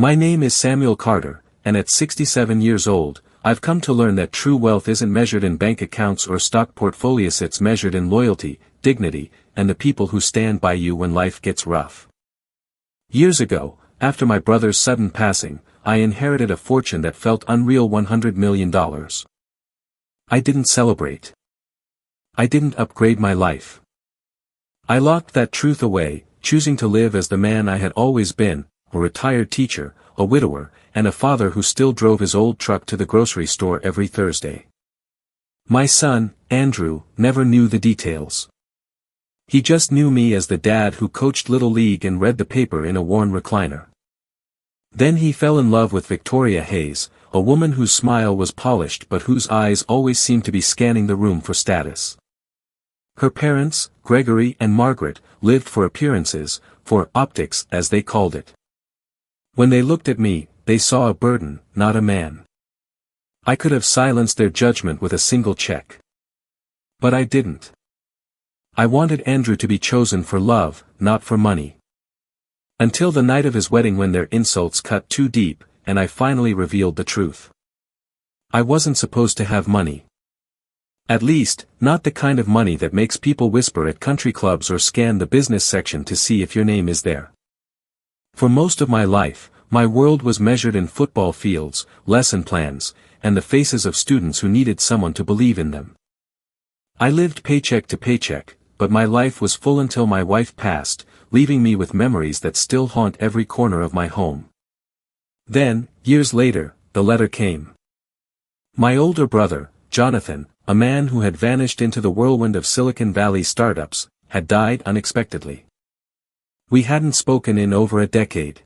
My name is Samuel Carter, and at 67 years old, I've come to learn that true wealth isn't measured in bank accounts or stock portfolios. It's measured in loyalty, dignity, and the people who stand by you when life gets rough. Years ago, after my brother's sudden passing, I inherited a fortune that felt unreal: $100 million. I didn't celebrate. I didn't upgrade my life. I locked that truth away, choosing to live as the man I had always been, a retired teacher, a widower, and a father who still drove his old truck to the grocery store every Thursday. My son, Andrew, never knew the details. He just knew me as the dad who coached Little League and read the paper in a worn recliner. Then he fell in love with Victoria Hayes, a woman whose smile was polished but whose eyes always seemed to be scanning the room for status. Her parents, Gregory and Margaret, lived for appearances, for optics as they called it. When they looked at me, they saw a burden, not a man. I could have silenced their judgment with a single check. But I didn't. I wanted Andrew to be chosen for love, not for money. Until the night of his wedding, when their insults cut too deep, and I finally revealed the truth. I wasn't supposed to have money. At least, not the kind of money that makes people whisper at country clubs or scan the business section to see if your name is there. For most of my life, my world was measured in football fields, lesson plans, and the faces of students who needed someone to believe in them. I lived paycheck to paycheck, but my life was full until my wife passed, leaving me with memories that still haunt every corner of my home. Then, years later, the letter came. My older brother, Jonathan, a man who had vanished into the whirlwind of Silicon Valley startups, had died unexpectedly. We hadn't spoken in over a decade.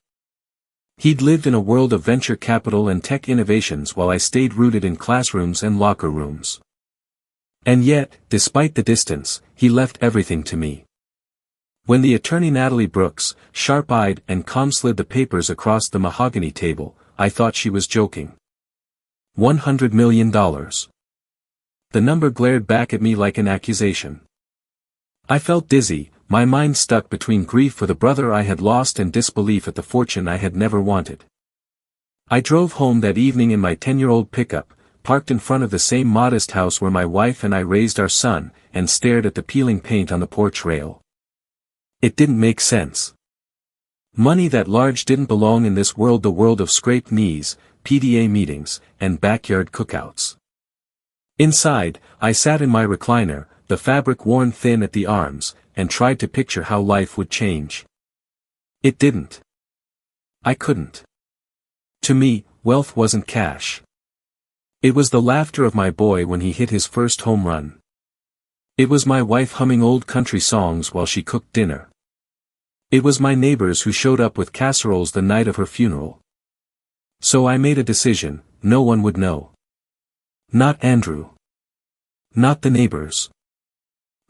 He'd lived in a world of venture capital and tech innovations while I stayed rooted in classrooms and locker rooms. And yet, despite the distance, he left everything to me. When the attorney Natalie Brooks, sharp-eyed and calm, slid the papers across the mahogany table, I thought she was joking. $100 million. The number glared back at me like an accusation. I felt dizzy, my mind stuck between grief for the brother I had lost and disbelief at the fortune I had never wanted. I drove home that evening in my 10-year-old pickup, parked in front of the same modest house where my wife and I raised our son, and stared at the peeling paint on the porch rail. It didn't make sense. Money that large didn't belong in this world, the world of scraped knees, PDA meetings, and backyard cookouts. Inside, I sat in my recliner, the fabric worn thin at the arms, and tried to picture how life would change. It didn't. I couldn't. To me, wealth wasn't cash. It was the laughter of my boy when he hit his first home run. It was my wife humming old country songs while she cooked dinner. It was my neighbors who showed up with casseroles the night of her funeral. So I made a decision: no one would know. Not Andrew. Not the neighbors.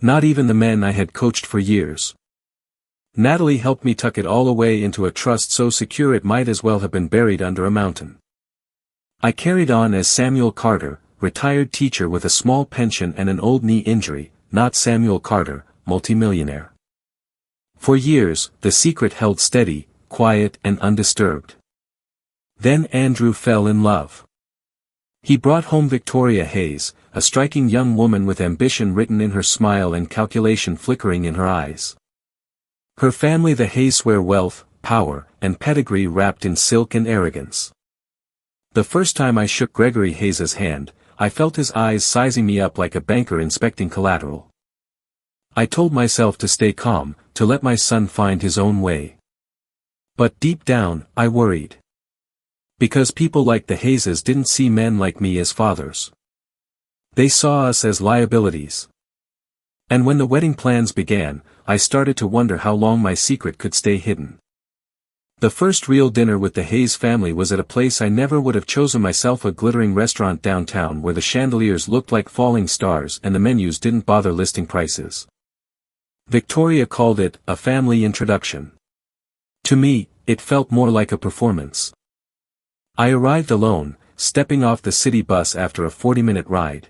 Not even the men I had coached for years. Natalie helped me tuck it all away into a trust so secure it might as well have been buried under a mountain. I carried on as Samuel Carter, retired teacher with a small pension and an old knee injury, not Samuel Carter, multimillionaire. For years, the secret held steady, quiet and undisturbed. Then Andrew fell in love. He brought home Victoria Hayes, a striking young woman with ambition written in her smile and calculation flickering in her eyes. Her family, the Hayes, swear wealth, power, and pedigree wrapped in silk and arrogance. The first time I shook Gregory Hayes's hand, I felt his eyes sizing me up like a banker inspecting collateral. I told myself to stay calm, to let my son find his own way. But deep down, I worried. Because people like the Hayeses didn't see men like me as fathers. They saw us as liabilities. And when the wedding plans began, I started to wonder how long my secret could stay hidden. The first real dinner with the Hayes family was at a place I never would have chosen myself, a glittering restaurant downtown where the chandeliers looked like falling stars and the menus didn't bother listing prices. Victoria called it a family introduction. To me, it felt more like a performance. I arrived alone, stepping off the city bus after a 40-minute ride.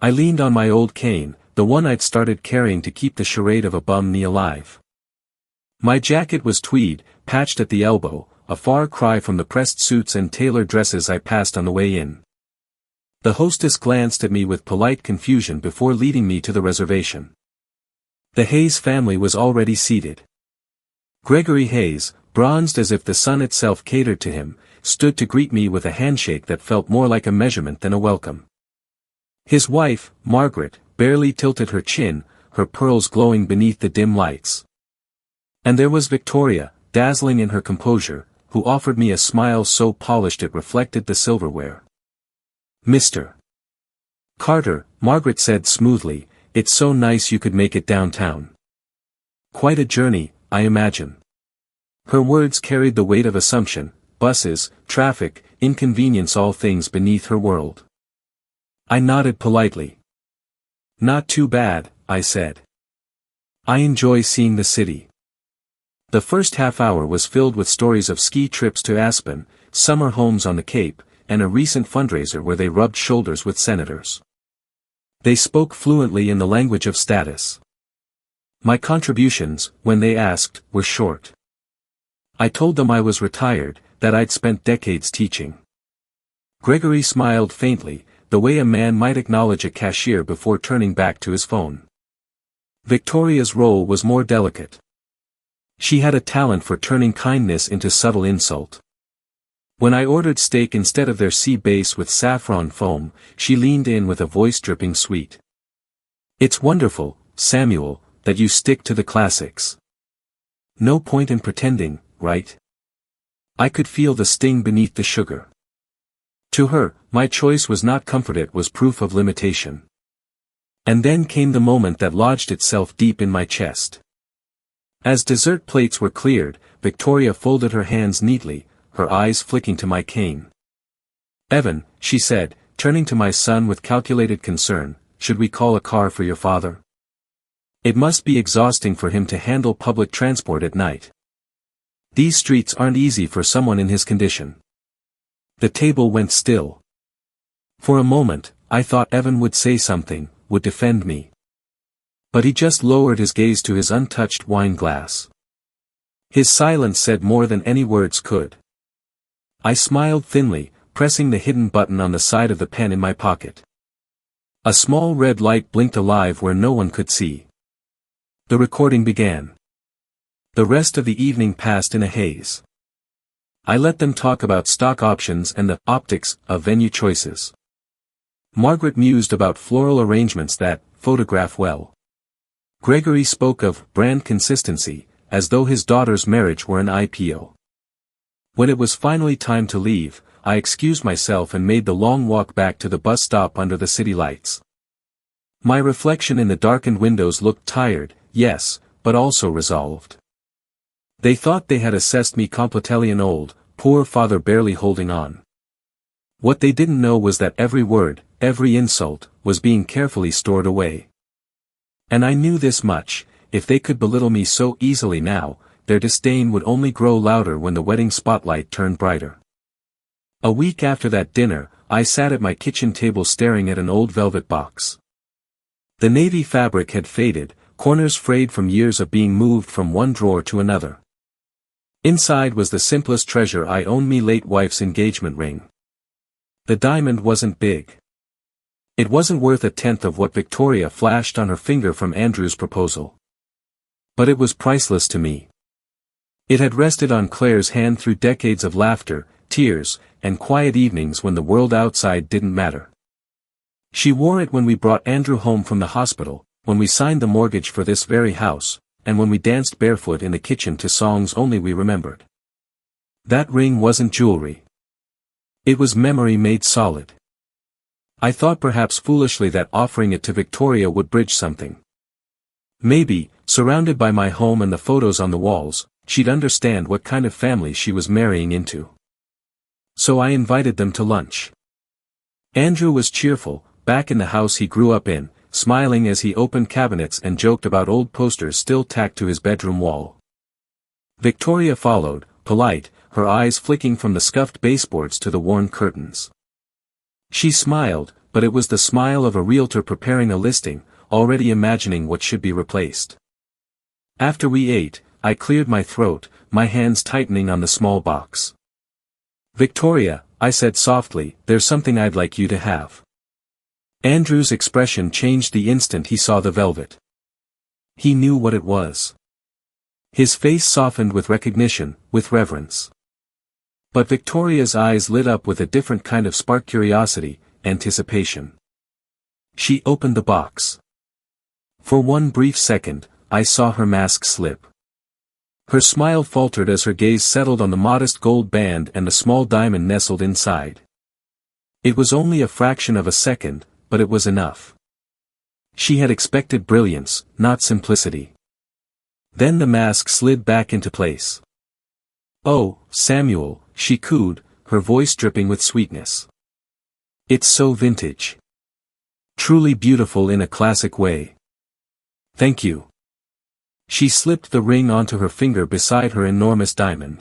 I leaned on my old cane, the one I'd started carrying to keep the charade of a bum knee alive. My jacket was tweed, patched at the elbow, a far cry from the pressed suits and tailored dresses I passed on the way in. The hostess glanced at me with polite confusion before leading me to the reservation. The Hayes family was already seated. Gregory Hayes, bronzed as if the sun itself catered to him, stood to greet me with a handshake that felt more like a measurement than a welcome. His wife, Margaret, barely tilted her chin, her pearls glowing beneath the dim lights. And there was Victoria, dazzling in her composure, who offered me a smile so polished it reflected the silverware. "Mr. Carter," Margaret said smoothly, "it's so nice you could make it downtown. Quite a journey, I imagine." Her words carried the weight of assumption: buses, traffic, inconvenience, all things beneath her world. I nodded politely. "Not too bad," I said. "I enjoy seeing the city." The first half hour was filled with stories of ski trips to Aspen, summer homes on the Cape, and a recent fundraiser where they rubbed shoulders with senators. They spoke fluently in the language of status. My contributions, when they asked, were short. I told them I was retired, that I'd spent decades teaching. Gregory smiled faintly, the way a man might acknowledge a cashier before turning back to his phone. Victoria's role was more delicate. She had a talent for turning kindness into subtle insult. When I ordered steak instead of their sea base with saffron foam, she leaned in with a voice dripping sweet. "It's wonderful, Samuel, that you stick to the classics. No point in pretending, right?" I could feel the sting beneath the sugar. To her, my choice was not comfort, it was proof of limitation. And then came the moment that lodged itself deep in my chest. As dessert plates were cleared, Victoria folded her hands neatly, her eyes flicking to my cane. "Evan," she said, turning to my son with calculated concern, "should we call a car for your father? It must be exhausting for him to handle public transport at night. These streets aren't easy for someone in his condition." The table went still. For a moment, I thought Evan would say something, would defend me. But he just lowered his gaze to his untouched wine glass. His silence said more than any words could. I smiled thinly, pressing the hidden button on the side of the pen in my pocket. A small red light blinked alive where no one could see. The recording began. The rest of the evening passed in a haze. I let them talk about stock options and the optics of venue choices. Margaret mused about floral arrangements that photograph well. Gregory spoke of brand consistency, as though his daughter's marriage were an IPO. When it was finally time to leave, I excused myself and made the long walk back to the bus stop under the city lights. My reflection in the darkened windows looked tired, yes, but also resolved. They thought they had assessed me Completelian old, poor father barely holding on. What they didn't know was that every word, every insult, was being carefully stored away. And I knew this much: if they could belittle me so easily now, their disdain would only grow louder when the wedding spotlight turned brighter. A week after that dinner, I sat at my kitchen table staring at an old velvet box. The navy fabric had faded, corners frayed from years of being moved from one drawer to another. Inside was the simplest treasure I owned, me late wife's engagement ring. The diamond wasn't big. It wasn't worth a tenth of what Victoria flashed on her finger from Andrew's proposal. But it was priceless to me. It had rested on Claire's hand through decades of laughter, tears, and quiet evenings when the world outside didn't matter. She wore it when we brought Andrew home from the hospital, when we signed the mortgage for this very house, and when we danced barefoot in the kitchen to songs only we remembered. That ring wasn't jewelry. It was memory made solid. I thought perhaps foolishly that offering it to Victoria would bridge something. Maybe, surrounded by my home and the photos on the walls, she'd understand what kind of family she was marrying into. So I invited them to lunch. Andrew was cheerful, back in the house he grew up in, smiling as he opened cabinets and joked about old posters still tacked to his bedroom wall. Victoria followed, polite, her eyes flicking from the scuffed baseboards to the worn curtains. She smiled, but it was the smile of a realtor preparing a listing, already imagining what should be replaced. After we ate, I cleared my throat, my hands tightening on the small box. "Victoria," I said softly, "there's something I'd like you to have." Andrew's expression changed the instant he saw the velvet. He knew what it was. His face softened with recognition, with reverence. But Victoria's eyes lit up with a different kind of spark: curiosity, anticipation. She opened the box. For one brief second, I saw her mask slip. Her smile faltered as her gaze settled on the modest gold band and the small diamond nestled inside. It was only a fraction of a second, but it was enough. She had expected brilliance, not simplicity. Then the mask slid back into place. "Oh, Samuel," she cooed, her voice dripping with sweetness. "It's so vintage. Truly beautiful in a classic way. Thank you." She slipped the ring onto her finger beside her enormous diamond.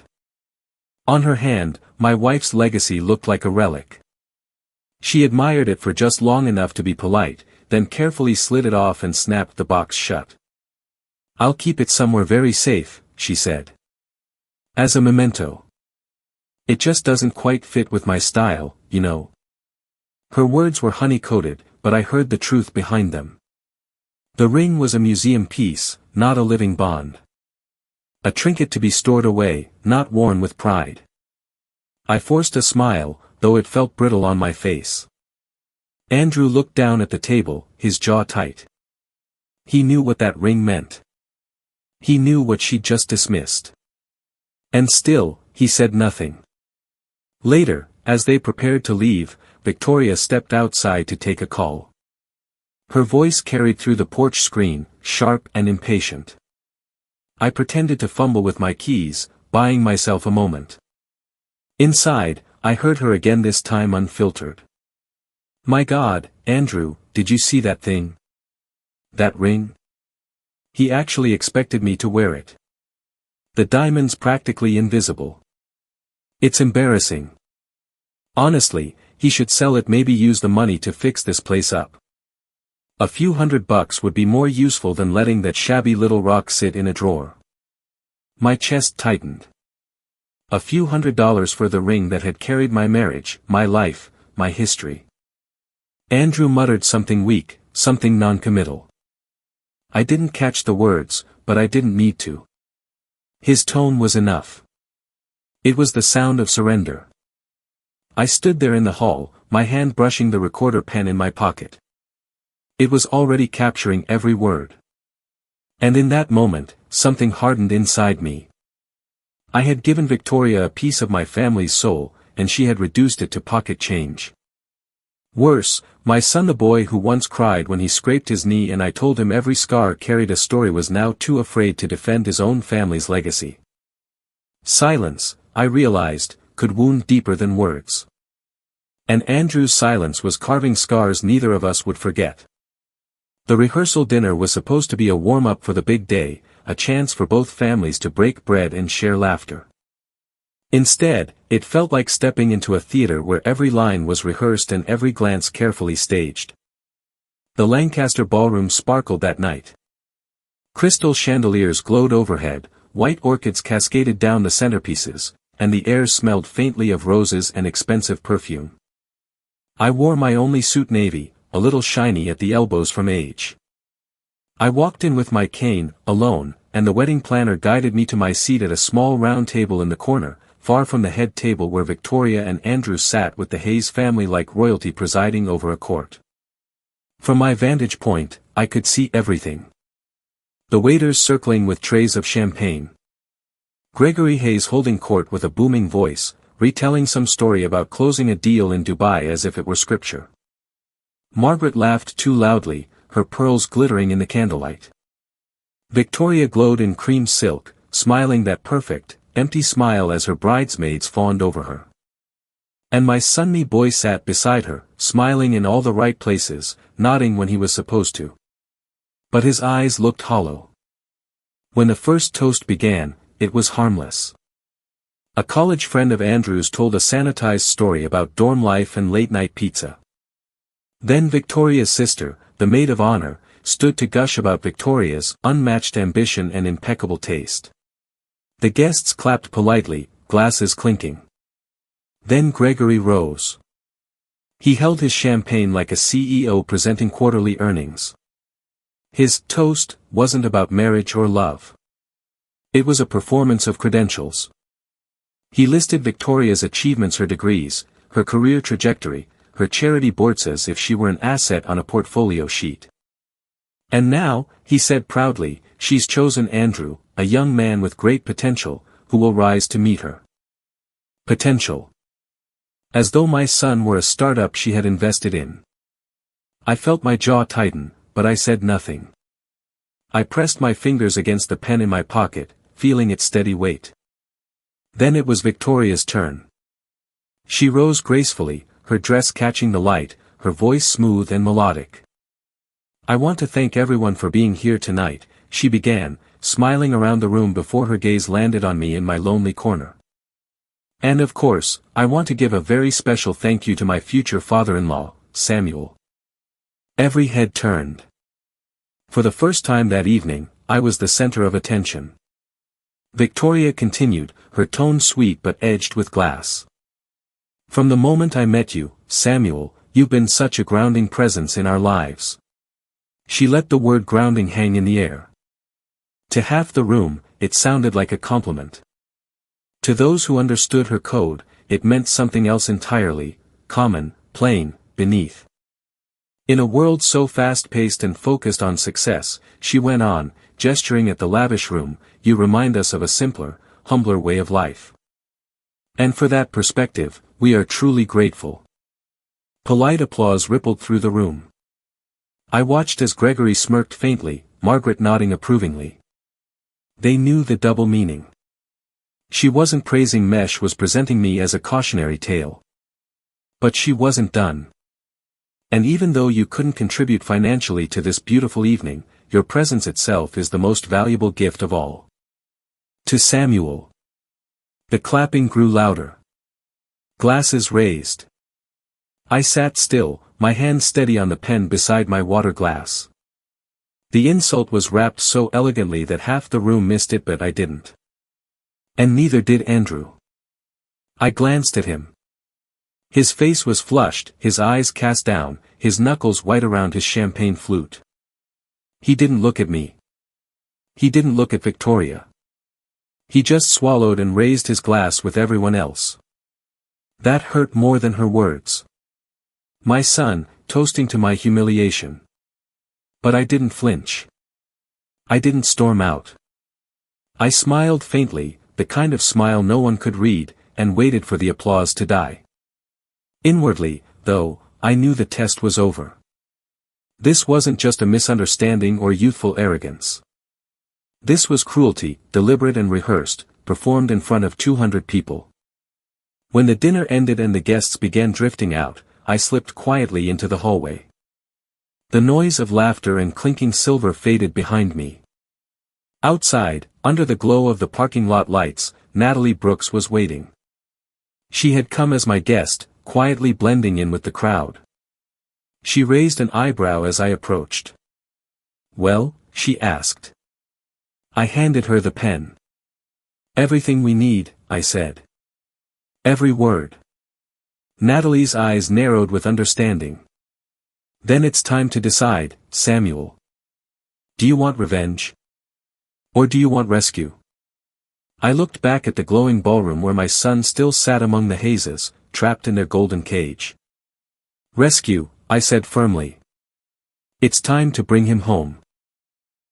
On her hand, my wife's legacy looked like a relic. She admired it for just long enough to be polite, then carefully slid it off and snapped the box shut. "I'll keep it somewhere very safe," she said. "As a memento. It just doesn't quite fit with my style, you know." Her words were honey-coated, but I heard the truth behind them. The ring was a museum piece, not a living bond. A trinket to be stored away, not worn with pride. I forced a smile, though it felt brittle on my face. Andrew looked down at the table, his jaw tight. He knew what that ring meant. He knew what she'd just dismissed. And still, he said nothing. Later, as they prepared to leave, Victoria stepped outside to take a call. Her voice carried through the porch screen, sharp and impatient. I pretended to fumble with my keys, buying myself a moment. Inside, I heard her again, this time unfiltered. "My God, Andrew, did you see that thing? That ring? He actually expected me to wear it. The diamond's practically invisible. It's embarrassing. Honestly, he should sell it, maybe use the money to fix this place up. A few $100 would be more useful than letting that shabby little rock sit in a drawer." My chest tightened. A few $100 for the ring that had carried my marriage, my life, my history. Andrew muttered something weak, something non-committal. I didn't catch the words, but I didn't need to. His tone was enough. It was the sound of surrender. I stood there in the hall, my hand brushing the recorder pen in my pocket. It was already capturing every word. And in that moment, something hardened inside me. I had given Victoria a piece of my family's soul, and she had reduced it to pocket change. Worse, my son, the boy who once cried when he scraped his knee and I told him every scar carried a story, was now too afraid to defend his own family's legacy. Silence, I realized, could wound deeper than words. And Andrew's silence was carving scars neither of us would forget. The rehearsal dinner was supposed to be a warm-up for the big day, a chance for both families to break bread and share laughter. Instead, it felt like stepping into a theater where every line was rehearsed and every glance carefully staged. The Lancaster ballroom sparkled that night. Crystal chandeliers glowed overhead, white orchids cascaded down the centerpieces, and the air smelled faintly of roses and expensive perfume. I wore my only suit, navy, a little shiny at the elbows from age. I walked in with my cane, alone, and the wedding planner guided me to my seat at a small round table in the corner, far from the head table where Victoria and Andrew sat with the Hayes family like royalty presiding over a court. From my vantage point, I could see everything. The waiters circling with trays of champagne. Gregory Hayes holding court with a booming voice, retelling some story about closing a deal in Dubai as if it were scripture. Margaret laughed too loudly, her pearls glittering in the candlelight. Victoria glowed in cream silk, smiling that perfect, empty smile as her bridesmaids fawned over her. And my sunny boy sat beside her, smiling in all the right places, nodding when he was supposed to. But his eyes looked hollow. When the first toast began, it was harmless. A college friend of Andrew's told a sanitized story about dorm life and late-night pizza. Then Victoria's sister, the maid of honor, stood to gush about Victoria's unmatched ambition and impeccable taste. The guests clapped politely, glasses clinking. Then Gregory rose. He held his champagne like a CEO presenting quarterly earnings. His toast wasn't about marriage or love. It was a performance of credentials. He listed Victoria's achievements, her degrees, her career trajectory, her charity boards as if she were an asset on a portfolio sheet. And now, he said proudly, she's chosen Andrew, a young man with great potential, who will rise to meet her. Potential. As though my son were a startup she had invested in. I felt my jaw tighten, but I said nothing. I pressed my fingers against the pen in my pocket, feeling its steady weight. Then it was Victoria's turn. She rose gracefully, her dress catching the light, her voice smooth and melodic. I want to thank everyone for being here tonight, she began, smiling around the room before her gaze landed on me in my lonely corner. And of course, I want to give a very special thank you to my future father-in-law, Samuel. Every head turned. For the first time that evening, I was the center of attention. Victoria continued, her tone sweet but edged with glass. From the moment I met you, Samuel, you've been such a grounding presence in our lives. She let the word grounding hang in the air. To half the room, it sounded like a compliment. To those who understood her code, it meant something else entirely, common, plain, beneath. In a world so fast-paced and focused on success, she went on, gesturing at the lavish room, you remind us of a simpler, humbler way of life. And for that perspective, we are truly grateful. Polite applause rippled through the room. I watched as Gregory smirked faintly, Margaret nodding approvingly. They knew the double meaning. She wasn't praising me, she was presenting me as a cautionary tale. But she wasn't done. And even though you couldn't contribute financially to this beautiful evening, your presence itself is the most valuable gift of all. To Samuel. The clapping grew louder. Glasses raised. I sat still, my hand steady on the pen beside my water glass. The insult was wrapped so elegantly that half the room missed it, but I didn't. And neither did Andrew. I glanced at him. His face was flushed, his eyes cast down, his knuckles white around his champagne flute. He didn't look at me. He didn't look at Victoria. He just swallowed and raised his glass with everyone else. That hurt more than her words. My son, toasting to my humiliation. But I didn't flinch. I didn't storm out. I smiled faintly, the kind of smile no one could read, and waited for the applause to die. Inwardly, though, I knew the test was over. This wasn't just a misunderstanding or youthful arrogance. This was cruelty, deliberate and rehearsed, performed in front of 200 people. When the dinner ended and the guests began drifting out, I slipped quietly into the hallway. The noise of laughter and clinking silver faded behind me. Outside, under the glow of the parking lot lights, Natalie Brooks was waiting. She had come as my guest, quietly blending in with the crowd. She raised an eyebrow as I approached. Well, she asked. I handed her the pen. Everything we need, I said. Every word. Natalie's eyes narrowed with understanding. Then it's time to decide, Samuel. Do you want revenge? Or do you want rescue? I looked back at the glowing ballroom where my son still sat among the hazes, trapped in their golden cage. Rescue, I said firmly. It's time to bring him home.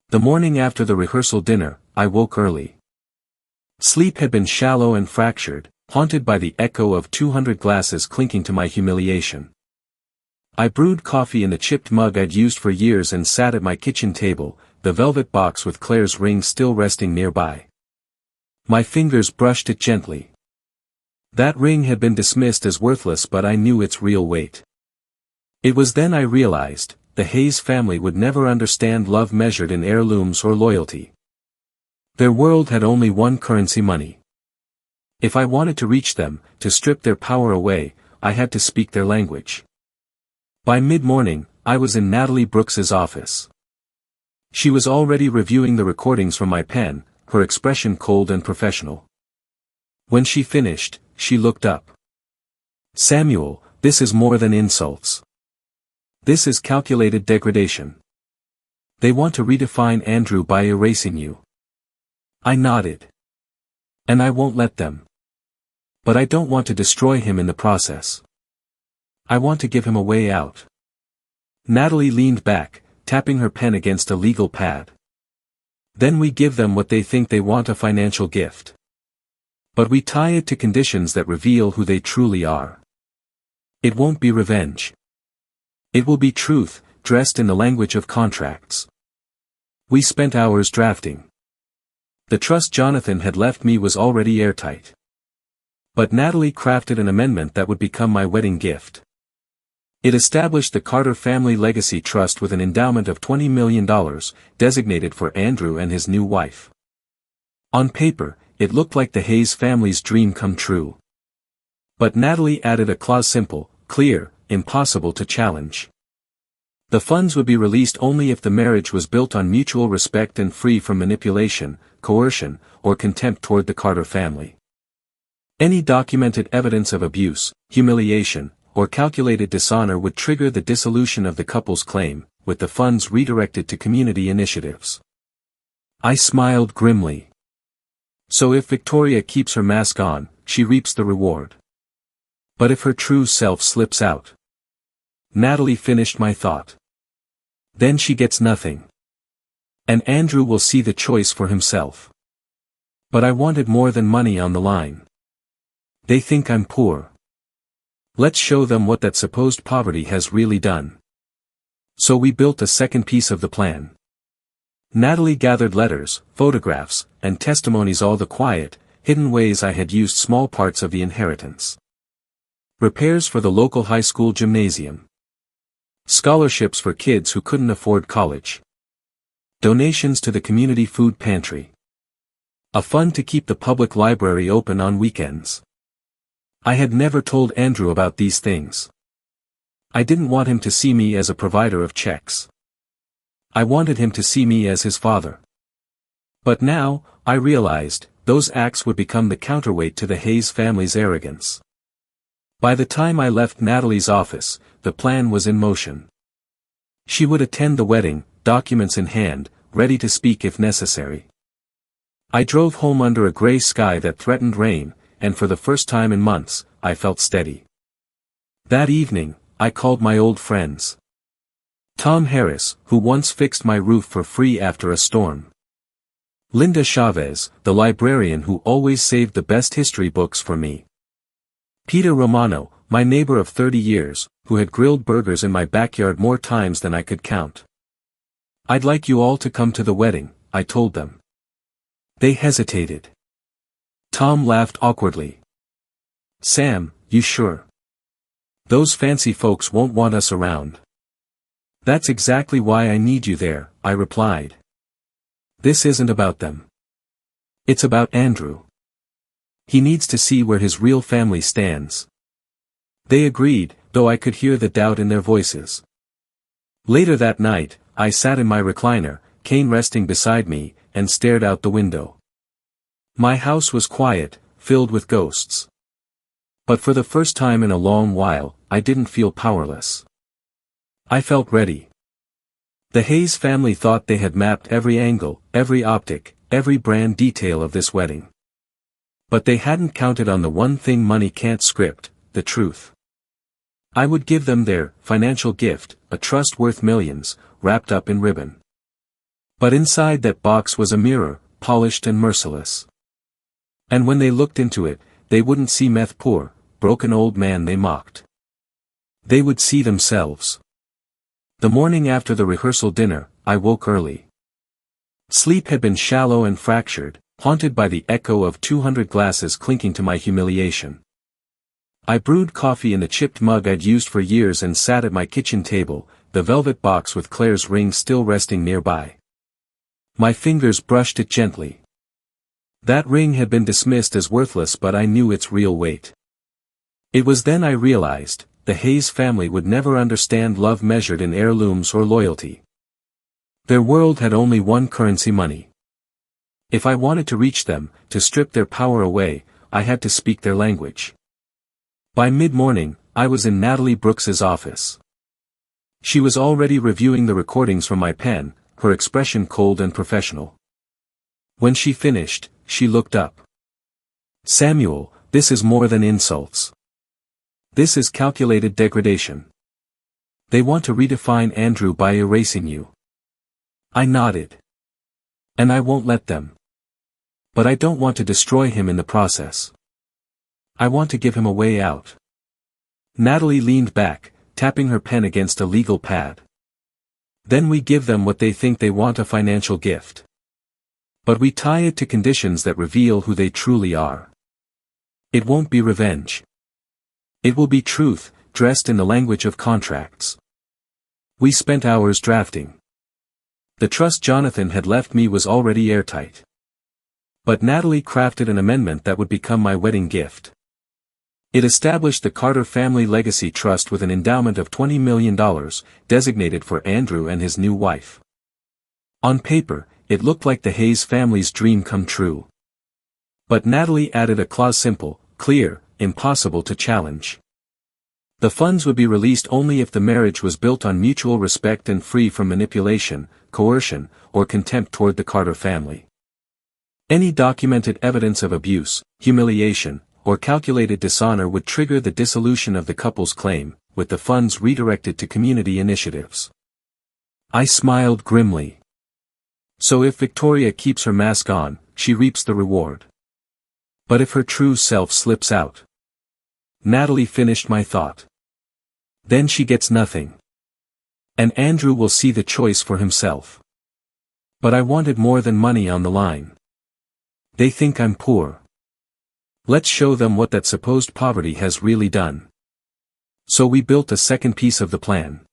The morning after the rehearsal dinner, I woke early. Sleep had been shallow and fractured, haunted by the echo of 200 glasses clinking to my humiliation. I brewed coffee in the chipped mug I'd used for years and sat at my kitchen table, the velvet box with Claire's ring still resting nearby. My fingers brushed it gently. That ring had been dismissed as worthless, but I knew its real weight. It was then I realized, the Hayes family would never understand love measured in heirlooms or loyalty. Their world had only one currency: money. If I wanted to reach them, to strip their power away, I had to speak their language. By mid-morning, I was in Natalie Brooks's office. She was already reviewing the recordings from my pen, her expression cold and professional. When she finished, she looked up. "Samuel, this is more than insults. This is calculated degradation. They want to redefine Andrew by erasing you." I nodded. "And I won't let them. But I don't want to destroy him in the process. I want to give him a way out." Natalie leaned back, tapping her pen against a legal pad. "Then we give them what they think they want, a financial gift. But we tie it to conditions that reveal who they truly are. It won't be revenge. It will be truth, dressed in the language of contracts." We spent hours drafting. The trust Jonathan had left me was already airtight. But Natalie crafted an amendment that would become my wedding gift. It established the Carter Family Legacy Trust with an endowment of $20 million, designated for Andrew and his new wife. On paper, it looked like the Hayes family's dream come true. But Natalie added a clause: simple, clear, impossible to challenge. The funds would be released only if the marriage was built on mutual respect and free from manipulation, coercion, or contempt toward the Carter family. Any documented evidence of abuse, humiliation, or calculated dishonor would trigger the dissolution of the couple's claim, with the funds redirected to community initiatives. I smiled grimly. So if Victoria keeps her mask on, she reaps the reward. But if her true self slips out? Natalie finished my thought. Then she gets nothing. And Andrew will see the choice for himself. But I wanted more than money on the line. They think I'm poor. Let's show them what that supposed poverty has really done. So we built a second piece of the plan. Natalie gathered letters, photographs, and testimonies, all the quiet, hidden ways I had used small parts of the inheritance. Repairs for the local high school gymnasium. Scholarships for kids who couldn't afford college. Donations to the community food pantry. A fund to keep the public library open on weekends. I had never told Andrew about these things. I didn't want him to see me as a provider of checks. I wanted him to see me as his father. But now, I realized, those acts would become the counterweight to the Hayes family's arrogance. By the time I left Natalie's office, the plan was in motion. She would attend the wedding, documents in hand, ready to speak if necessary. I drove home under a gray sky that threatened rain, and for the first time in months, I felt steady. That evening, I called my old friends. Tom Harris, who once fixed my roof for free after a storm. Linda Chavez, the librarian who always saved the best history books for me. Peter Romano, my neighbor of 30 years, who had grilled burgers in my backyard more times than I could count. "I'd like you all to come to the wedding," I told them. They hesitated. Tom laughed awkwardly. "Sam, you sure? Those fancy folks won't want us around." "That's exactly why I need you there," I replied. "This isn't about them. It's about Andrew. He needs to see where his real family stands." They agreed, though I could hear the doubt in their voices. Later that night, I sat in my recliner, Kane resting beside me, and stared out the window. My house was quiet, filled with ghosts. But for the first time in a long while, I didn't feel powerless. I felt ready. The Hayes family thought they had mapped every angle, every optic, every brand detail of this wedding. But they hadn't counted on the one thing money can't script, the truth. I would give them their financial gift, a trust worth millions, wrapped up in ribbon. But inside that box was a mirror, polished and merciless. And when they looked into it, they wouldn't see meth poor, broken old man they mocked. They would see themselves. The morning after the rehearsal dinner, I woke early. Sleep had been shallow and fractured, haunted by the echo of 200 glasses clinking to my humiliation. I brewed coffee in the chipped mug I'd used for years and sat at my kitchen table, the velvet box with Claire's ring still resting nearby. My fingers brushed it gently. That ring had been dismissed as worthless, but I knew its real weight. It was then I realized, the Hayes family would never understand love measured in heirlooms or loyalty. Their world had only one currency: money. If I wanted to reach them, to strip their power away, I had to speak their language. By mid-morning, I was in Natalie Brooks's office. She was already reviewing the recordings from my pen, her expression cold and professional. When she finished, she looked up. "Samuel, this is more than insults. This is calculated degradation. They want to redefine Andrew by erasing you." I nodded. "And I won't let them. But I don't want to destroy him in the process. I want to give him a way out." Natalie leaned back, tapping her pen against a legal pad. "Then we give them what they think they want, a financial gift. But we tie it to conditions that reveal who they truly are. It won't be revenge. It will be truth, dressed in the language of contracts." We spent hours drafting. The trust Jonathan had left me was already airtight. But Natalie crafted an amendment that would become my wedding gift. It established the Carter Family Legacy Trust with an endowment of $20 million, designated for Andrew and his new wife. On paper, it looked like the Hayes family's dream come true. But Natalie added a clause: simple, clear, impossible to challenge. The funds would be released only if the marriage was built on mutual respect and free from manipulation, coercion, or contempt toward the Carter family. Any documented evidence of abuse, humiliation, or calculated dishonor would trigger the dissolution of the couple's claim, with the funds redirected to community initiatives. I smiled grimly. So if Victoria keeps her mask on, she reaps the reward. But if her true self slips out? Natalie finished my thought. Then she gets nothing. And Andrew will see the choice for himself. But I wanted more than money on the line. They think I'm poor. Let's show them what that supposed poverty has really done. So we built a second piece of the plan.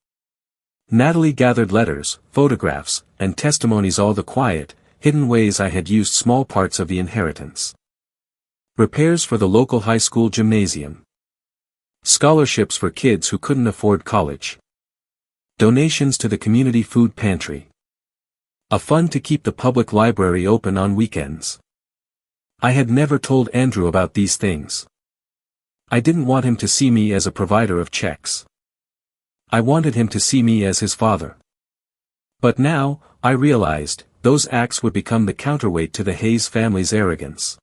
Natalie gathered letters, photographs, and testimonies, all the quiet, hidden ways I had used small parts of the inheritance. Repairs for the local high school gymnasium. Scholarships for kids who couldn't afford college. Donations to the community food pantry. A fund to keep the public library open on weekends. I had never told Andrew about these things. I didn't want him to see me as a provider of checks. I wanted him to see me as his father. But now, I realized, those acts would become the counterweight to the Hayes family's arrogance.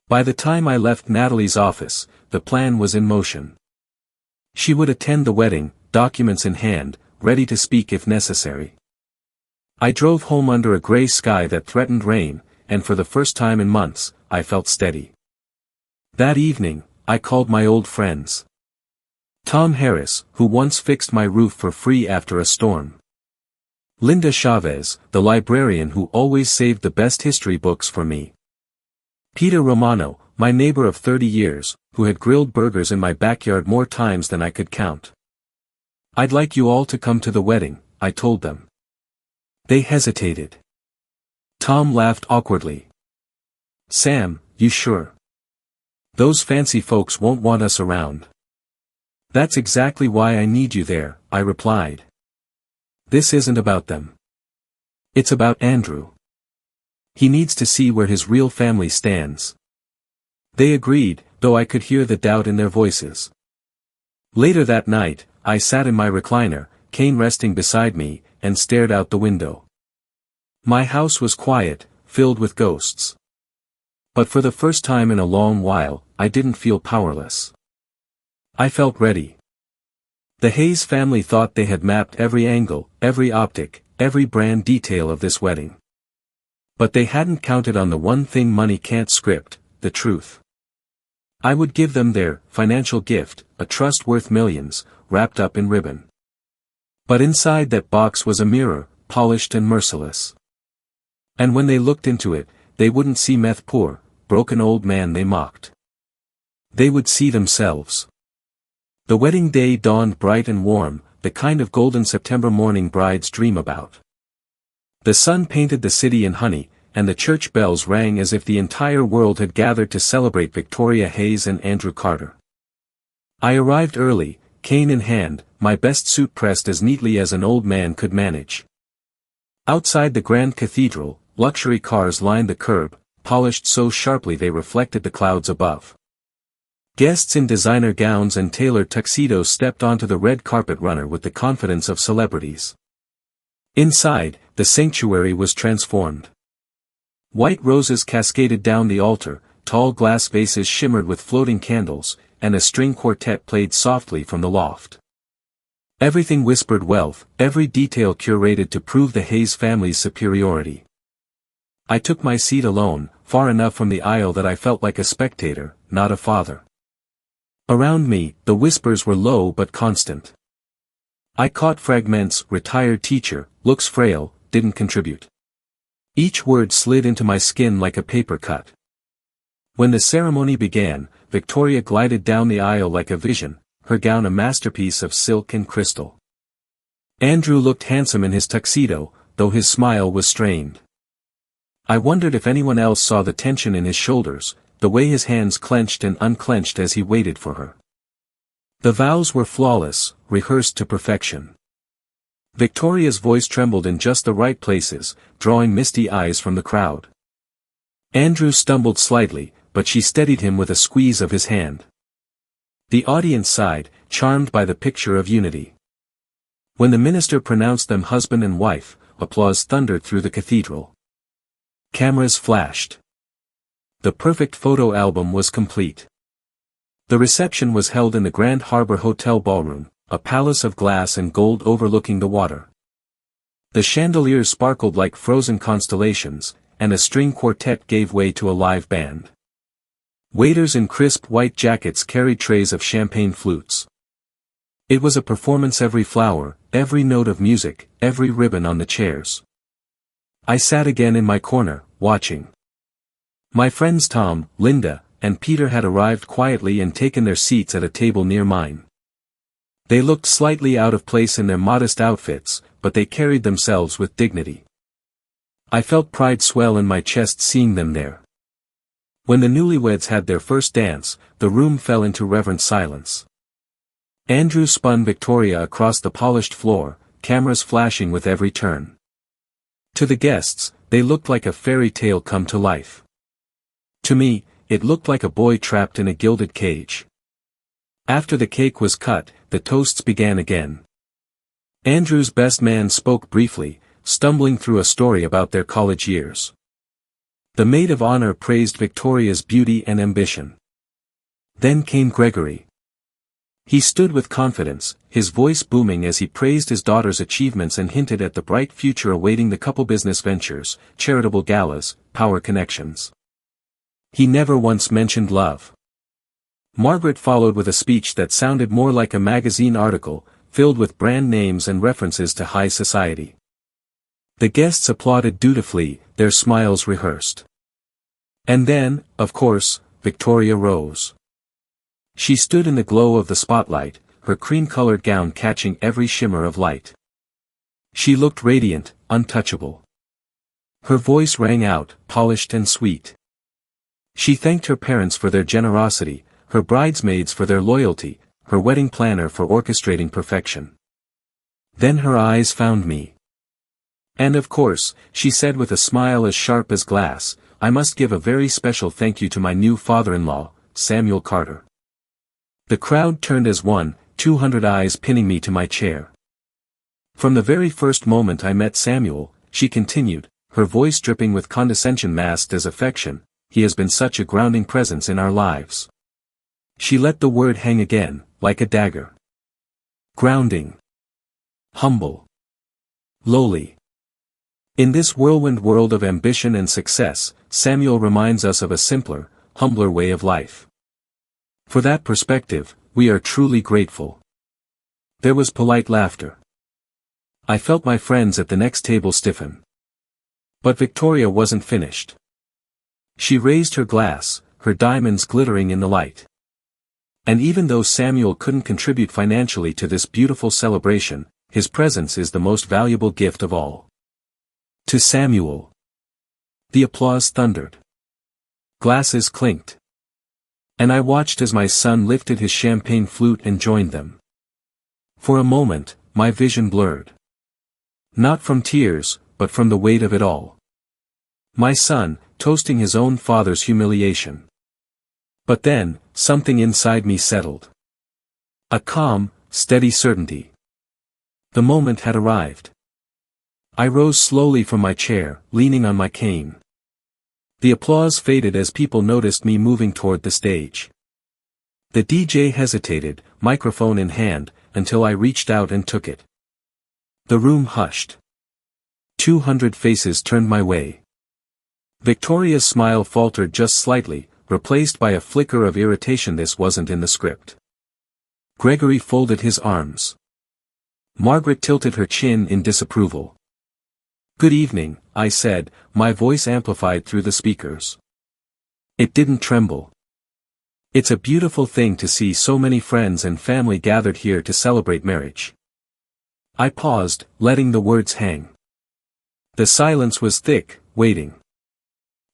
By the time I left Natalie's office, the plan was in motion. She would attend the wedding, documents in hand, ready to speak if necessary. I drove home under a gray sky that threatened rain, and for the first time in months, I felt steady. That evening, I called my old friends. Tom Harris, who once fixed my roof for free after a storm. Linda Chavez, the librarian who always saved the best history books for me. Peter Romano, my neighbor of 30 years, who had grilled burgers in my backyard more times than I could count. "I'd like you all to come to the wedding," I told them. They hesitated. Tom laughed awkwardly. "Sam, you sure? Those fancy folks won't want us around." "That's exactly why I need you there," I replied. "This isn't about them. It's about Andrew. He needs to see where his real family stands." They agreed, though I could hear the doubt in their voices. Later that night, I sat in my recliner, Kane resting beside me, and stared out the window. My house was quiet, filled with ghosts. But for the first time in a long while, I didn't feel powerless. I felt ready. The Hayes family thought they had mapped every angle, every optic, every brand detail of this wedding. But they hadn't counted on the one thing money can't script, the truth. I would give them their financial gift, a trust worth millions, wrapped up in ribbon. But inside that box was a mirror, polished and merciless. And when they looked into it, they wouldn't see meth poor, broken old man they mocked. They would see themselves. The wedding day dawned bright and warm, the kind of golden September morning brides dream about. The sun painted the city in honey, and the church bells rang as if the entire world had gathered to celebrate Victoria Hayes and Andrew Carter. I arrived early, cane in hand, my best suit pressed as neatly as an old man could manage. Outside the grand cathedral, luxury cars lined the curb, polished so sharply they reflected the clouds above. Guests in designer gowns and tailored tuxedos stepped onto the red carpet runner with the confidence of celebrities. Inside, the sanctuary was transformed. White roses cascaded down the altar, tall glass vases shimmered with floating candles, and a string quartet played softly from the loft. Everything whispered wealth, every detail curated to prove the Hayes family's superiority. I took my seat alone, far enough from the aisle that I felt like a spectator, not a father. Around me, the whispers were low but constant. I caught fragments: retired teacher, looks frail, didn't contribute. Each word slid into my skin like a paper cut. When the ceremony began, Victoria glided down the aisle like a vision, her gown a masterpiece of silk and crystal. Andrew looked handsome in his tuxedo, though his smile was strained. I wondered if anyone else saw the tension in his shoulders, the way his hands clenched and unclenched as he waited for her. The vows were flawless, rehearsed to perfection. Victoria's voice trembled in just the right places, drawing misty eyes from the crowd. Andrew stumbled slightly, but she steadied him with a squeeze of his hand. The audience sighed, charmed by the picture of unity. When the minister pronounced them husband and wife, applause thundered through the cathedral. Cameras flashed. The perfect photo album was complete. The reception was held in the Grand Harbor Hotel ballroom, a palace of glass and gold overlooking the water. The chandeliers sparkled like frozen constellations, and a string quartet gave way to a live band. Waiters in crisp white jackets carried trays of champagne flutes. It was a performance: every flower, every note of music, every ribbon on the chairs. I sat again in my corner, watching. My friends Tom, Linda, and Peter had arrived quietly and taken their seats at a table near mine. They looked slightly out of place in their modest outfits, but they carried themselves with dignity. I felt pride swell in my chest seeing them there. When the newlyweds had their first dance, the room fell into reverent silence. Andrew spun Victoria across the polished floor, cameras flashing with every turn. To the guests, they looked like a fairy tale come to life. To me, it looked like a boy trapped in a gilded cage. After the cake was cut, the toasts began again. Andrew's best man spoke briefly, stumbling through a story about their college years. The maid of honor praised Victoria's beauty and ambition. Then came Gregory. He stood with confidence, his voice booming as he praised his daughter's achievements and hinted at the bright future awaiting the couple: business ventures, charitable galas, power connections. He never once mentioned love. Margaret followed with a speech that sounded more like a magazine article, filled with brand names and references to high society. The guests applauded dutifully, their smiles rehearsed. And then, of course, Victoria rose. She stood in the glow of the spotlight, her cream-colored gown catching every shimmer of light. She looked radiant, untouchable. Her voice rang out, polished and sweet. She thanked her parents for their generosity, her bridesmaids for their loyalty, her wedding planner for orchestrating perfection. Then her eyes found me. And of course, she said with a smile as sharp as glass, I must give a very special thank you to my new father-in-law, Samuel Carter. The crowd turned as one, 200 eyes pinning me to my chair. From the very first moment I met Samuel, she continued, her voice dripping with condescension masked as affection, he has been such a grounding presence in our lives. She let the word hang again, like a dagger. Grounding. Humble. Lowly. In this whirlwind world of ambition and success, Samuel reminds us of a simpler, humbler way of life. For that perspective, we are truly grateful. There was polite laughter. I felt my friends at the next table stiffen. But Victoria wasn't finished. She raised her glass, her diamonds glittering in the light. And even though Samuel couldn't contribute financially to this beautiful celebration, his presence is the most valuable gift of all. To Samuel. The applause thundered. Glasses clinked. And I watched as my son lifted his champagne flute and joined them. For a moment, my vision blurred. Not from tears, but from the weight of it all. My son, toasting his own father's humiliation. But then, something inside me settled. A calm, steady certainty. The moment had arrived. I rose slowly from my chair, leaning on my cane. The applause faded as people noticed me moving toward the stage. The DJ hesitated, microphone in hand, until I reached out and took it. The room hushed. 200 faces turned my way. Victoria's smile faltered just slightly, replaced by a flicker of irritation. This wasn't in the script. Gregory folded his arms. Margaret tilted her chin in disapproval. "Good evening," I said, my voice amplified through the speakers. It didn't tremble. "It's a beautiful thing to see so many friends and family gathered here to celebrate marriage." I paused, letting the words hang. The silence was thick, waiting.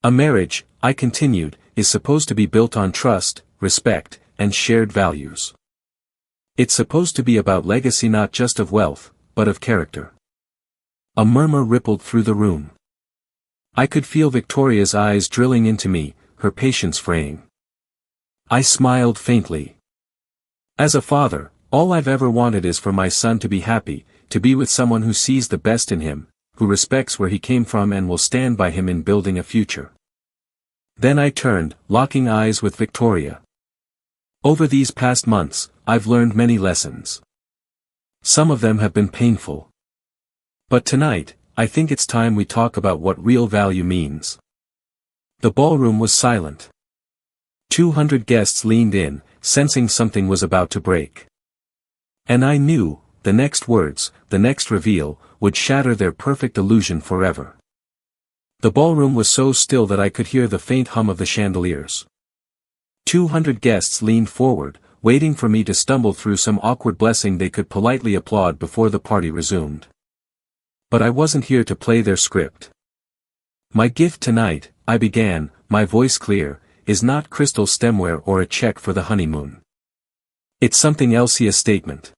"A marriage," I continued, "is supposed to be built on trust, respect, and shared values. It's supposed to be about legacy, not just of wealth, but of character." A murmur rippled through the room. I could feel Victoria's eyes drilling into me, her patience fraying. I smiled faintly. As a father, all I've ever wanted is for my son to be happy, to be with someone who sees the best in him, who respects where he came from and will stand by him in building a future. Then I turned, locking eyes with Victoria. Over these past months, I've learned many lessons. Some of them have been painful. But tonight, I think it's time we talk about what real value means. The ballroom was silent. 200 guests leaned in, sensing something was about to break. And I knew, the next words, the next reveal, would shatter their perfect illusion forever. The ballroom was so still that I could hear the faint hum of the chandeliers. 200 guests leaned forward, waiting for me to stumble through some awkward blessing they could politely applaud before the party resumed. But I wasn't here to play their script. "My gift tonight," I began, my voice clear, "is not crystal stemware or a check for the honeymoon. It's something else." A statement.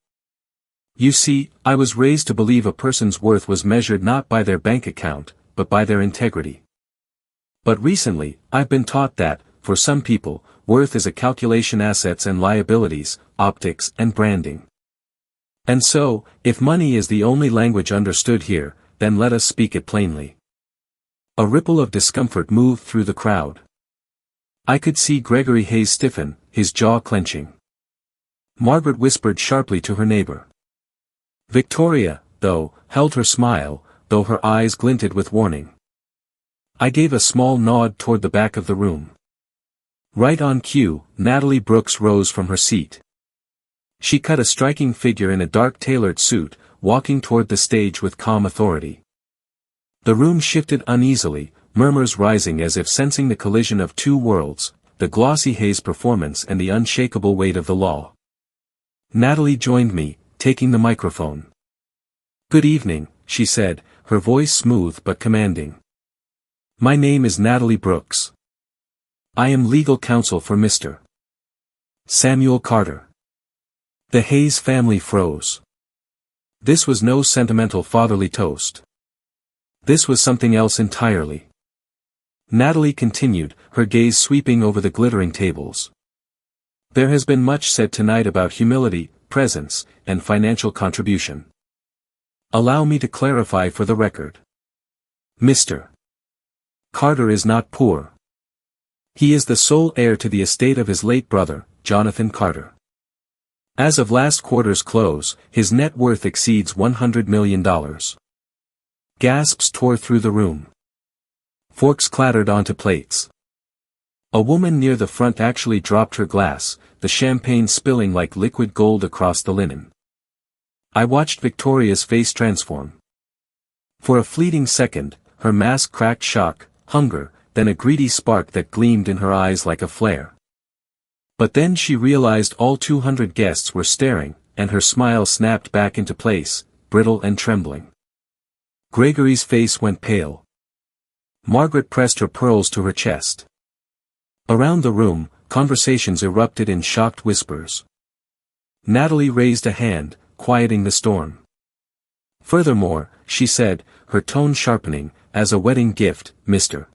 You see, I was raised to believe a person's worth was measured not by their bank account, but by their integrity. But recently, I've been taught that, for some people, worth is a calculation, assets and liabilities, optics and branding. And so, if money is the only language understood here, then let us speak it plainly. A ripple of discomfort moved through the crowd. I could see Gregory Hayes stiffen, his jaw clenching. Margaret whispered sharply to her neighbor. Victoria, though, held her smile, though her eyes glinted with warning. I gave a small nod toward the back of the room. Right on cue, Natalie Brooks rose from her seat. She cut a striking figure in a dark tailored suit, walking toward the stage with calm authority. The room shifted uneasily, murmurs rising as if sensing the collision of two worlds, the glossy Hayes performance and the unshakable weight of the law. Natalie joined me, taking the microphone. "Good evening," she said, her voice smooth but commanding. "My name is Natalie Brooks. I am legal counsel for Mr. Samuel Carter." The Hayes family froze. This was no sentimental fatherly toast. This was something else entirely. Natalie continued, her gaze sweeping over the glittering tables. "There has been much said tonight about humility, presence, and financial contribution. Allow me to clarify for the record. Mr. Carter is not poor. He is the sole heir to the estate of his late brother, Jonathan Carter. As of last quarter's close, his net worth exceeds $100 million. Gasps tore through the room. Forks clattered onto plates. A woman near the front actually dropped her glass, the champagne spilling like liquid gold across the linen. I watched Victoria's face transform. For a fleeting second, her mask cracked shock, hunger, then a greedy spark that gleamed in her eyes like a flare. But then she realized all 200 guests were staring, and her smile snapped back into place, brittle and trembling. Gregory's face went pale. Margaret pressed her pearls to her chest. Around the room, conversations erupted in shocked whispers. Natalie raised a hand, quieting the storm. "Furthermore," she said, her tone sharpening, as a wedding gift, Mr.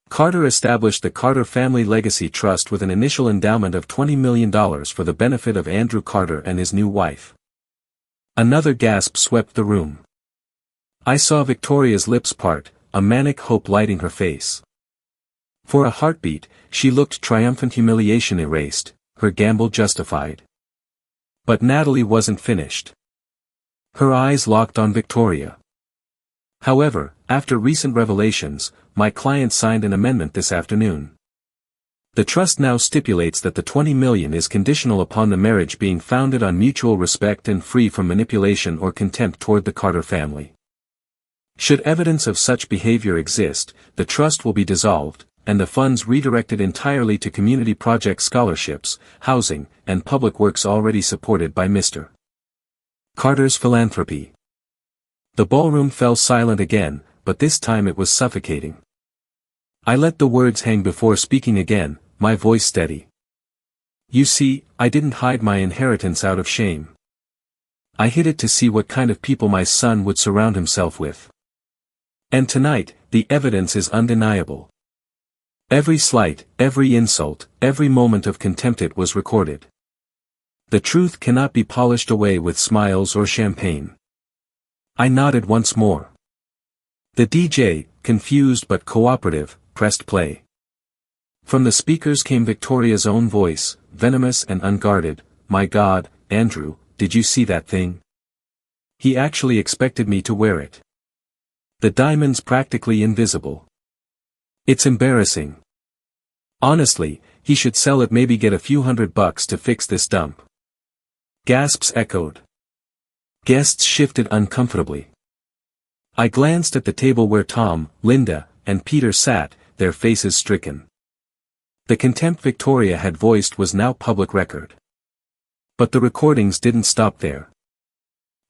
Carter established the Carter Family Legacy Trust with an initial endowment of $20 million for the benefit of Andrew Carter and his new wife. Another gasp swept the room. I saw Victoria's lips part, a manic hope lighting her face. For a heartbeat, she looked triumphant, humiliation erased, her gamble justified. But Natalie wasn't finished. Her eyes locked on Victoria. However, after recent revelations, my client signed an amendment this afternoon. The trust now stipulates that the $20 million is conditional upon the marriage being founded on mutual respect and free from manipulation or contempt toward the Carter family. Should evidence of such behavior exist, the trust will be dissolved, and the funds redirected entirely to community project scholarships, housing, and public works already supported by Mr. Carter's philanthropy. The ballroom fell silent again, but this time it was suffocating. I let the words hang before speaking again, my voice steady. You see, I didn't hide my inheritance out of shame. I hid it to see what kind of people my son would surround himself with. And tonight, the evidence is undeniable. Every slight, every insult, every moment of contempt, it was recorded. The truth cannot be polished away with smiles or champagne. I nodded once more. The DJ, confused but cooperative, pressed play. From the speakers came Victoria's own voice, venomous and unguarded. My God, Andrew, did you see that thing? He actually expected me to wear it. The diamond's practically invisible. It's embarrassing. Honestly, he should sell it, maybe get a few $100 to fix this dump. Gasps echoed. Guests shifted uncomfortably. I glanced at the table where Tom, Linda, and Peter sat, their faces stricken. The contempt Victoria had voiced was now public record. But the recordings didn't stop there.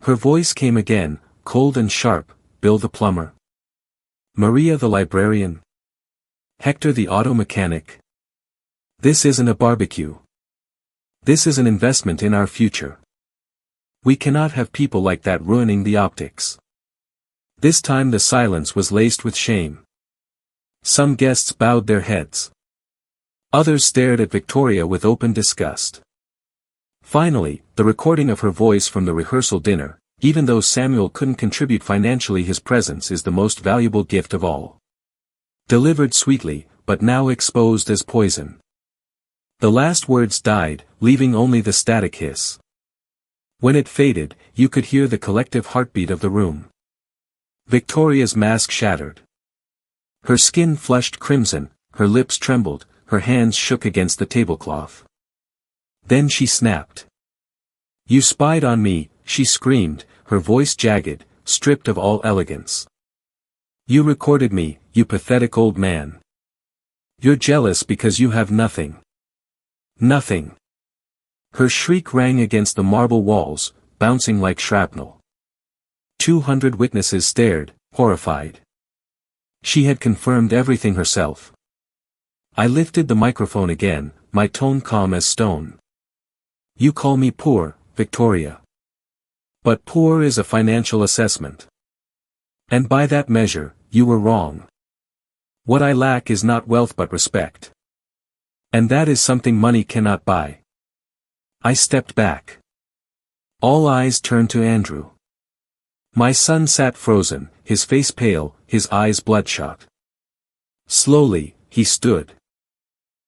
Her voice came again, cold and sharp. Bill the plumber. Maria the librarian. Hector the auto mechanic. This isn't a barbecue. This is an investment in our future. We cannot have people like that ruining the optics. This time the silence was laced with shame. Some guests bowed their heads. Others stared at Victoria with open disgust. Finally, the recording of her voice from the rehearsal dinner, even though Samuel couldn't contribute financially, his presence is the most valuable gift of all. Delivered sweetly, but now exposed as poison. The last words died, leaving only the static hiss. When it faded, you could hear the collective heartbeat of the room. Victoria's mask shattered. Her skin flushed crimson, her lips trembled, her hands shook against the tablecloth. Then she snapped. You spied on me, she screamed, her voice jagged, stripped of all elegance. You recorded me, you pathetic old man. You're jealous because you have nothing. Nothing. Her shriek rang against the marble walls, bouncing like shrapnel. 200 witnesses stared, horrified. She had confirmed everything herself. I lifted the microphone again, my tone calm as stone. You call me poor, Victoria. But poor is a financial assessment. And by that measure, you were wrong. What I lack is not wealth but respect. And that is something money cannot buy. I stepped back. All eyes turned to Andrew. My son sat frozen, his face pale, his eyes bloodshot. Slowly, he stood.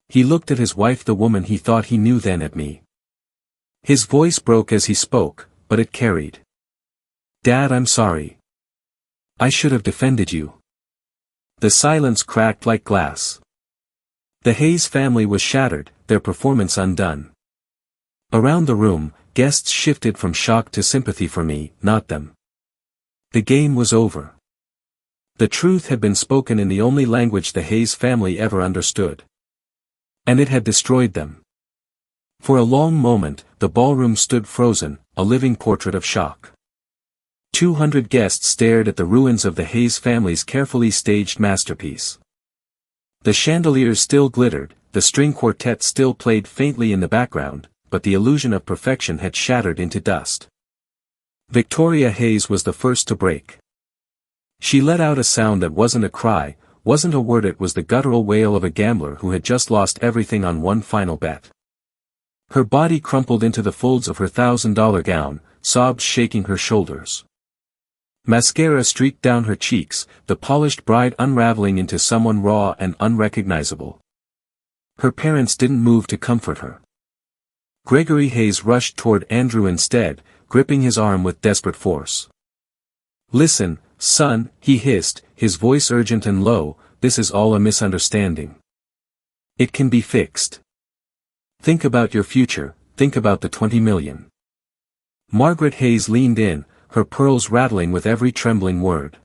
He looked at his wife, the woman he thought he knew, then at me. His voice broke as he spoke, but it carried. Dad, I'm sorry. I should have defended you. The silence cracked like glass. The Hayes family was shattered, their performance undone. Around the room, guests shifted from shock to sympathy for me, not them. The game was over. The truth had been spoken in the only language the Hayes family ever understood. And it had destroyed them. For a long moment, the ballroom stood frozen, a living portrait of shock. 200 guests stared at the ruins of the Hayes family's carefully staged masterpiece. The chandeliers still glittered, the string quartet still played faintly in the background, but the illusion of perfection had shattered into dust. Victoria Hayes was the first to break. She let out a sound that wasn't a cry, wasn't a word, it was the guttural wail of a gambler who had just lost everything on one final bet. Her body crumpled into the folds of her $1,000 gown, sobs shaking her shoulders. Mascara streaked down her cheeks, the polished bride unraveling into someone raw and unrecognizable. Her parents didn't move to comfort her. Gregory Hayes rushed toward Andrew instead, gripping his arm with desperate force. "Listen, son," he hissed, his voice urgent and low, "this is all a misunderstanding. It can be fixed. Think about your future, think about the 20 million. Margaret Hayes leaned in, her pearls rattling with every trembling word.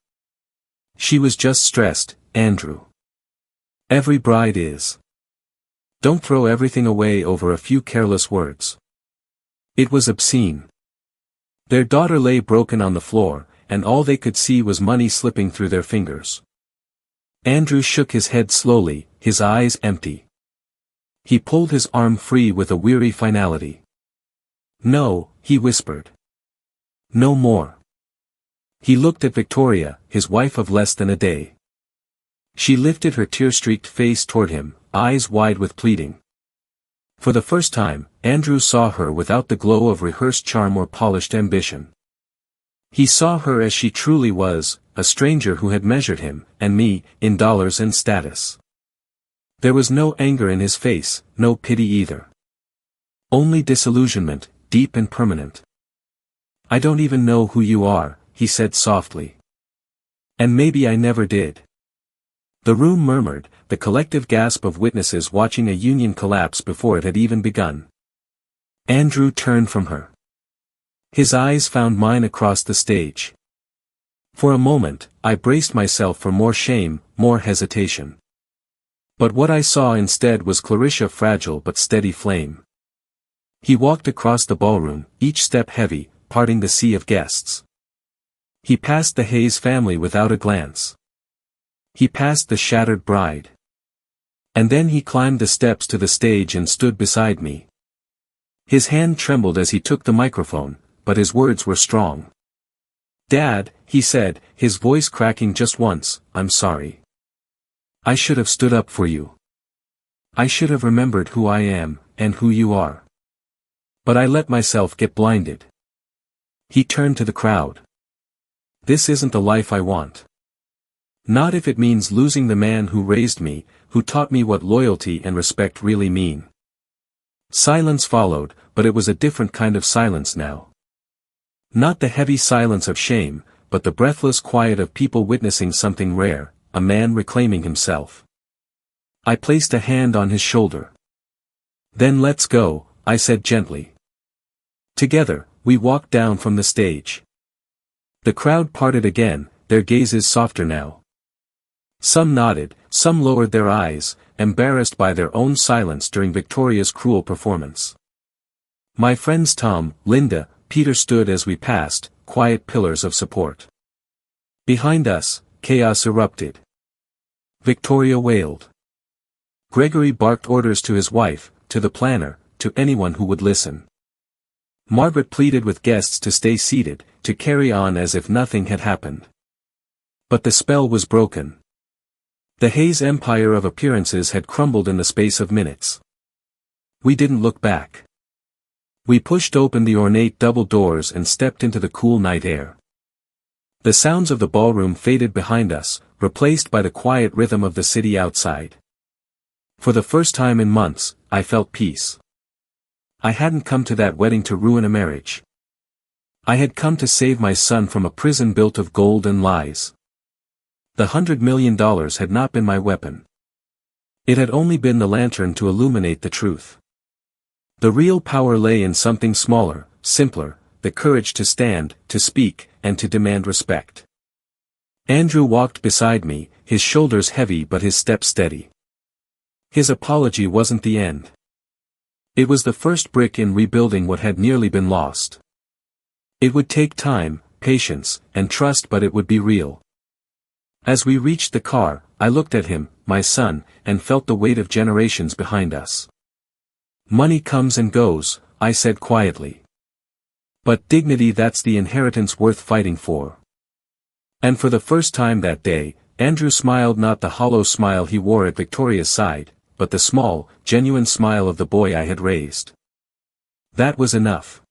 "She was just stressed, Andrew. Every bride is. Don't throw everything away over a few careless words." It was obscene. Their daughter lay broken on the floor, and all they could see was money slipping through their fingers. Andrew shook his head slowly, his eyes empty. He pulled his arm free with a weary finality. "No," he whispered. "No more." He looked at Victoria, his wife of less than a day. She lifted her tear-streaked face toward him, eyes wide with pleading. For the first time, Andrew saw her without the glow of rehearsed charm or polished ambition. He saw her as she truly was, a stranger who had measured him, and me, in dollars and status. There was no anger in his face, no pity either. Only disillusionment, deep and permanent. "I don't even know who you are," he said softly. "And maybe I never did." The room murmured, the collective gasp of witnesses watching a union collapse before it had even begun. Andrew turned from her. His eyes found mine across the stage. For a moment, I braced myself for more shame, more hesitation. But what I saw instead was Clarissa, fragile but steady flame. He walked across the ballroom, each step heavy, parting the sea of guests. He passed the Hayes family without a glance. He passed the shattered bride. And then he climbed the steps to the stage and stood beside me. His hand trembled as he took the microphone, but his words were strong. "Dad," he said, his voice cracking just once, "I'm sorry. I should have stood up for you. I should have remembered who I am, and who you are. But I let myself get blinded." He turned to the crowd. "This isn't the life I want. Not if it means losing the man who raised me, who taught me what loyalty and respect really mean." Silence followed, but it was a different kind of silence now. Not the heavy silence of shame, but the breathless quiet of people witnessing something rare, a man reclaiming himself. I placed a hand on his shoulder. "Then let's go," I said gently. Together, we walked down from the stage. The crowd parted again, their gazes softer now. Some nodded, some lowered their eyes, embarrassed by their own silence during Victoria's cruel performance. My friends Tom, Linda, Peter stood as we passed, quiet pillars of support. Behind us, chaos erupted. Victoria wailed. Gregory barked orders to his wife, to the planner, to anyone who would listen. Margaret pleaded with guests to stay seated, to carry on as if nothing had happened. But the spell was broken. The Hayes empire of appearances had crumbled in the space of minutes. We didn't look back. We pushed open the ornate double doors and stepped into the cool night air. The sounds of the ballroom faded behind us, replaced by the quiet rhythm of the city outside. For the first time in months, I felt peace. I hadn't come to that wedding to ruin a marriage. I had come to save my son from a prison built of gold and lies. The $100 million had not been my weapon. It had only been the lantern to illuminate the truth. The real power lay in something smaller, simpler, the courage to stand, to speak, and to demand respect. Andrew walked beside me, his shoulders heavy but his step steady. His apology wasn't the end. It was the first brick in rebuilding what had nearly been lost. It would take time, patience, and trust, but it would be real. As we reached the car, I looked at him, my son, and felt the weight of generations behind us. "Money comes and goes," I said quietly. "But dignity, that's the inheritance worth fighting for." And for the first time that day, Andrew smiled, not the hollow smile he wore at Victoria's side, but the small, genuine smile of the boy I had raised. That was enough.